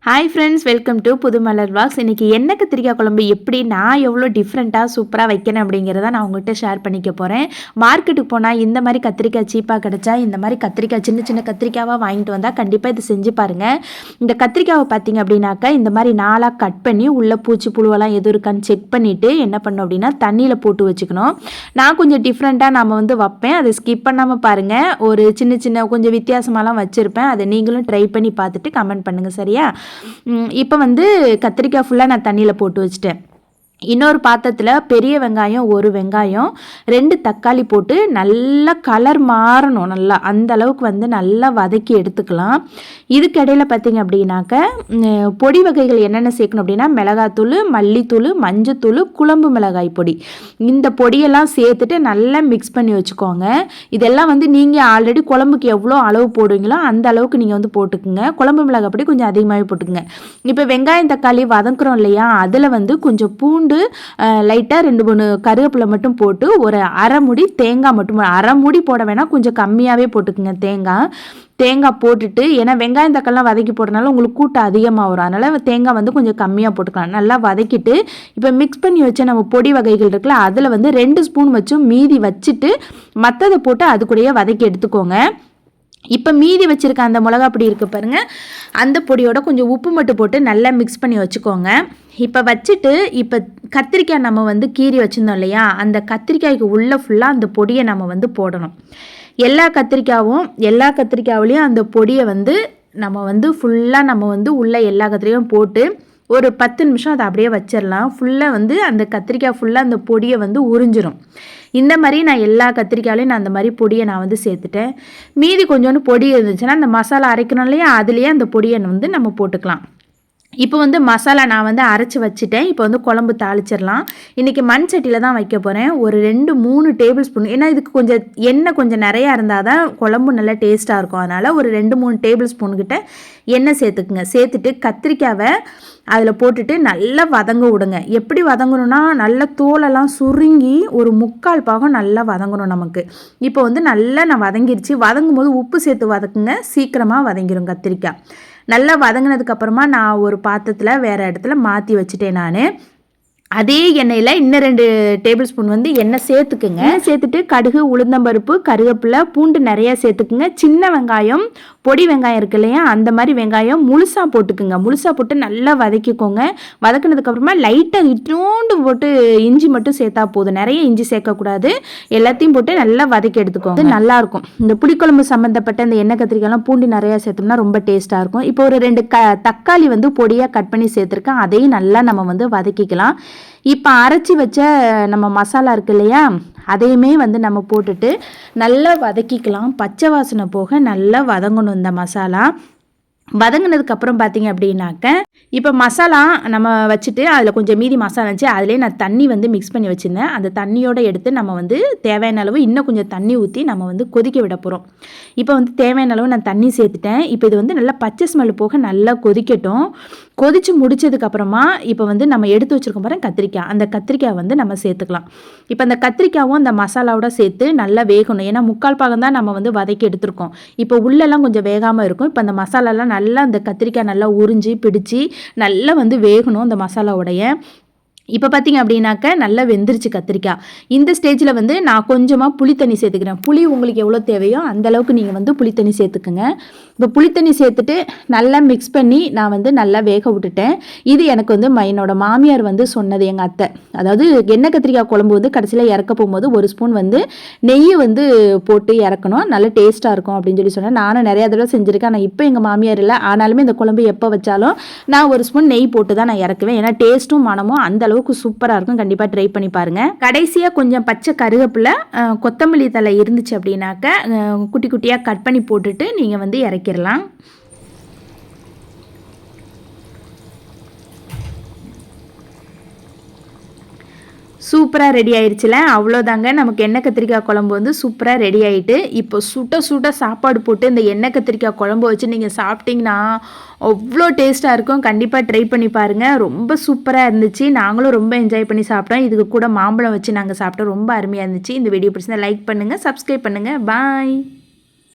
Hi friends, welcome to புது மலர் walks. இன்றைக்கி எண்ணெய் கத்திரிக்காய் குழம்பு எப்படி நான் எவ்வளோ டிஃப்ரெண்ட்டாக சூப்பராக வைக்கிறேன் அப்படிங்கிறத நான் உங்கள்கிட்ட ஷேர் பண்ணிக்க போகிறேன். மார்க்கெட்டுக்கு போனால் இந்த மாதிரி கத்திரிக்காய் சீப்பாக கிடச்சா இந்த மாதிரி கத்திரிக்காய் சின்ன சின்ன கத்திரிக்காவாக வாங்கிட்டு வந்தால் கண்டிப்பாக இது செஞ்சு பாருங்கள். இந்த கத்திரிக்காவை பார்த்திங்க அப்படின்னாக்கா இந்த மாதிரி நாளாக கட் பண்ணி உள்ளே பூச்சி புழுவெல்லாம் எதுவும் இருக்கான்னு செக் பண்ணிவிட்டு என்ன பண்ணணும் அப்படின்னா தண்ணியில் போட்டு வச்சுக்கணும். நான் கொஞ்சம் டிஃப்ரெண்ட்டாக நம்ம வைப்பேன், அதை ஸ்கிப் பண்ணாமல் பாருங்கள். ஒரு சின்ன சின்ன கொஞ்சம் வித்தியாசமாலாம் வச்சுருப்பேன், அதை நீங்களும் ட்ரை பண்ணி பார்த்துட்டு கமெண்ட் பண்ணுங்கள், சரியா? இப்போ கத்திரிக்காய் ஃபுல்லாக நான் தண்ணியில் போட்டு வச்சுட்டேன். இன்னொரு பாத்திரத்தில் பெரிய வெங்காயம், ஒரு வெங்காயம், 2 தக்காளி போட்டு நல்லா கலர் மாறணும், நல்லா அந்த அளவுக்கு நல்லா வதக்கி எடுத்துக்கலாம். இதுக்கு இடையில பார்த்திங்க அப்படின்னாக்க பொடி வகைகள் என்னென்ன சேர்க்கணும் அப்படின்னா மிளகாத்தூள், மல்லித்தூள், மஞ்சத்தூள், குழம்பு மிளகாய் பொடி, இந்த பொடியெல்லாம் சேர்த்துட்டு நல்லா மிக்ஸ் பண்ணி வச்சுக்கோங்க. இதெல்லாம் நீங்கள் ஆல்ரெடி குழம்புக்கு எவ்வளோ அளவு போடுவீங்களோ அந்த அளவுக்கு நீங்கள் போட்டுக்குங்க. குழம்பு மிளகாய் பொடி கொஞ்சம் அதிகமாகவே போட்டுக்குங்க. இப்போ வெங்காயம் தக்காளி வதக்குறோம் இல்லையா, அதில் கொஞ்சம் பூண்டு லைட்டாக 2-3 கருவேப்பிலை மட்டும் போட்டு ஒரு அரை மூடி தேங்காய் மட்டும், அரை மூடி போட வேணாம், கொஞ்சம் கம்மியாகவே போட்டுக்குங்க தேங்காய் போட்டுட்டு, ஏன்னா வெங்காயம் தக்காளிலாம் வதக்கி போடுறதுனால உங்களுக்கு கூட்டம் அதிகமாக வரும், அதனால் தேங்காய் கொஞ்சம் கம்மியாக போட்டுக்கலாம். நல்லா வதக்கிட்டு இப்போ மிக்ஸ் பண்ணி வச்ச நம்ம பொடி வகைகள் இருக்குல்ல, அதில் 2 ஸ்பூன் வச்சும் மீதி வச்சுட்டு மற்றதை போட்டு அது கூடயே வதக்கி எடுத்துக்கோங்க. இப்போ மீதி வச்சுருக்க அந்த மிளகா பொடி இருக்குது பாருங்கள், அந்த பொடியோட கொஞ்சம் உப்பு மட்டும் போட்டு நல்லா மிக்ஸ் பண்ணி வச்சுக்கோங்க. இப்போ வச்சுட்டு இப்போ கத்திரிக்காய் நம்ம கீறி வச்சுருந்தோம் இல்லையா, அந்த கத்திரிக்காய்க்கு உள்ளே ஃபுல்லாக அந்த பொடியை நம்ம போடணும். எல்லா கத்திரிக்காவிலையும் அந்த பொடியை நம்ம ஃபுல்லாக நம்ம உள்ளே எல்லா கத்திரிக்காயும் போட்டு ஒரு 10 நிமிஷம் அதை அப்படியே வச்சிடலாம். ஃபுல்லாக அந்த கத்திரிக்காய் ஃபுல்லாக அந்த பொடியை உறிஞ்சிரும். இந்த மாதிரி நான் எல்லா கத்திரிக்காயிலையும் நான் அந்த மாதிரி பொடியை நான் சேர்த்துட்டேன். மீதி கொஞ்சோண்டு பொடி இருந்துச்சுன்னா அந்த மசாலா அரைக்கணும் இல்லையா, அதுலேயே அந்த பொடியை நம்ம போட்டுக்கலாம். இப்போ மசாலா நான் அரைச்சி வச்சுட்டேன். இப்போ குழம்பு தாளிச்சிடலாம். இன்றைக்கி மண் சட்டியில் தான் வைக்க போகிறேன். ஒரு 2-3 டேபிள் ஸ்பூன், ஏன்னா இதுக்கு கொஞ்சம் எண்ணெய் கொஞ்சம் நிறையா இருந்தால் தான் குழம்பு நல்லா டேஸ்ட்டாக இருக்கும், அதனால் ஒரு 2-3 டேபிள் ஸ்பூன்கிட்ட எண்ணெய் சேர்த்துக்குங்க. சேர்த்துட்டு கத்திரிக்காவை அதில் போட்டுட்டு நல்லா வதங்க விடுங்க. எப்படி வதங்கணும்னா நல்லா தோலெல்லாம் சுருங்கி ஒரு 3/4 பாகம் நல்லா வதங்கணும் நமக்கு. இப்போ நல்லா நான் வதங்கிருச்சு. வதங்கும் போது உப்பு சேர்த்து வதக்குங்க, சீக்கிரமாக வதங்கிடும் கத்திரிக்காய். நல்லா வதங்கினதுக்கப்புறமா நான் ஒரு பாத்திரத்தில் வேறு இடத்துல மாற்றி வச்சுட்டேன். நான் அதே எண்ணெயில் இன்னும் 2 டேபிள் ஸ்பூன் எண்ணெய் சேர்த்துக்குங்க. சேர்த்துட்டு கடுகு, உளுந்தம்பருப்பு, கருவேப்பிலை, பூண்டு நிறையா சேர்த்துக்குங்க. சின்ன வெங்காயம், பொடி வெங்காயம் இருக்கு இல்லையா, அந்த மாதிரி வெங்காயம் முழுசாக போட்டுக்குங்க. முழுசாக போட்டு நல்லா வதக்கிக்கோங்க. வதக்கினதுக்கப்புறமா லைட்டாக இட்டோண்டு போட்டு இஞ்சி மட்டும் சேர்த்தா போதும், நிறைய இஞ்சி சேர்க்கக்கூடாது. எல்லாத்தையும் போட்டு நல்லா வதக்கி எடுத்துக்கோங்க. நல்லாயிருக்கும். இந்த புளிக்குழம்பு சம்மந்தப்பட்ட இந்த எண்ணெய் கத்திரிக்காய்லாம் பூண்டு நிறையா சேர்த்தோம்னா ரொம்ப டேஸ்ட்டாக இருக்கும். இப்போ ஒரு 2 தக்காளி பொடியாக கட் பண்ணி சேர்த்துருக்கேன். அதையும் நல்லா நம்ம வதக்கிக்கலாம். இப்போ அரைச்சி வச்ச நம்ம மசாலா இருக்கு இல்லையா, அதையுமே நம்ம போட்டுட்டு நல்லா வதக்கிக்கலாம். பச்சை வாசனை போக நல்லா வதங்கணும் இந்த மசாலா. வதங்கினதுக்கப்புறம் பார்த்திங்க அப்படின்னாக்க இப்போ மசாலா நம்ம வச்சுட்டு அதில் கொஞ்சம் மீதி மசாலா இருந்துச்சு, அதிலே நான் தண்ணி மிக்ஸ் பண்ணி வச்சுருந்தேன். அந்த தண்ணியோடு எடுத்து நம்ம தேவையான அளவு இன்னும் கொஞ்சம் தண்ணி ஊற்றி நம்ம கொதிக்க விட போகிறோம். இப்போ தேவையான அளவு நான் தண்ணி சேர்த்துட்டேன். இப்போ இது நல்லா பச்சை ஸ்மெல் போக நல்லா கொதிக்கட்டும். கொதித்து முடித்ததுக்கப்புறமா இப்போ நம்ம எடுத்து வச்சுருக்கோம் பாருங்க கத்திரிக்காய், அந்த கத்திரிக்காய் நம்ம சேர்த்துக்கலாம். இப்போ அந்த கத்திரிக்காயும் அந்த மசாலாவோட சேர்த்து நல்லா வேகணும், ஏன்னா 3/4 பாகம் தான் நம்ம வதக்கி எடுத்துருக்கோம். இப்போ உள்ளெல்லாம் கொஞ்சம் வேகாமல் இருக்கும். இப்போ அந்த மசாலாலாம் நல்லா அந்த கத்திரிக்காய் நல்லா உறிஞ்சி பிடிச்சி நல்லா வேகணும் அந்த மசாலாவுடைய. இப்போ பார்த்திங்க அப்படின்னாக்க நல்லா வெந்துருச்சு கத்திரிக்காய். இந்த ஸ்டேஜில் நான் கொஞ்சமாக புளி தண்ணி சேர்த்துக்கிறேன். புளி உங்களுக்கு எவ்வளோ தேவையோ அந்தளவுக்கு நீங்கள் புளி தண்ணி சேர்த்துக்குங்க. இப்போ புளி தண்ணி சேர்த்துட்டு நல்லா மிக்ஸ் பண்ணி நான் நல்லா வேக விட்டுட்டேன். இது எனக்கு என்னோட மாமியார் சொன்னது, எங்கள் அத்தை. அதாவது எண்ணெய் கத்திரிக்காய் குழம்பு கடைசியில் இறக்க போகும்போது 1 ஸ்பூன் நெய் போட்டு இறக்கணும், நல்ல டேஸ்ட்டாக இருக்கும் அப்படின்னு சொல்லி சொன்னேன். நானும் நிறையா தடவை செஞ்சுருக்கேன். ஆனால் இப்போ எங்கள் மாமியார் இல்லை, ஆனாலுமே இந்த குழம்பு எப்போ வச்சாலும் நான் 1 ஸ்பூன் நெய் போட்டு தான் நான் இறக்குவேன். ஏன்னா டேஸ்ட்டும் மனமும் அந்த அளவுக்கு சூப்பராக இருக்கும். கண்டிப்பாக ட்ரை பண்ணி பாருங்கள். கடைசியாக கொஞ்சம் பச்சை கருவேப்பிலை, கொத்தமல்லி தழை இருந்துச்சு அப்படின்னாக்க குட்டி குட்டியாக கட் பண்ணி போட்டுட்டு நீங்கள் இறக்கிடலாம். சூப்பராக ரெடி ஆயிடுச்சுல, அவ்வளோதாங்க. நமக்கு எண்ணெய் கத்திரிக்காய் குழம்பு சூப்பராக ரெடி ஆகிட்டு, இப்போ சுட சுட சாப்பாடு போட்டு இந்த எண்ணெய் கத்திரிக்காய் குழம்பு வச்சு நீங்கள் சாப்பிட்டிங்கன்னா அவ்வளோ டேஸ்ட்டாக இருக்கும். கண்டிப்பாக ட்ரை பண்ணி பாருங்கள். ரொம்ப சூப்பராக இருந்துச்சு. நாங்களும் ரொம்ப என்ஜாய் பண்ணி சாப்பிட்டோம். இதுக்கு கூட மாம்பழம் வச்சு நாங்கள் சாப்பிட்டோம். ரொம்ப அருமையாக இருந்துச்சு. இந்த வீடியோ பிடிச்சிருந்தா லைக் பண்ணுங்கள், சப்ஸ்கிரைப் பண்ணுங்கள். பாய்.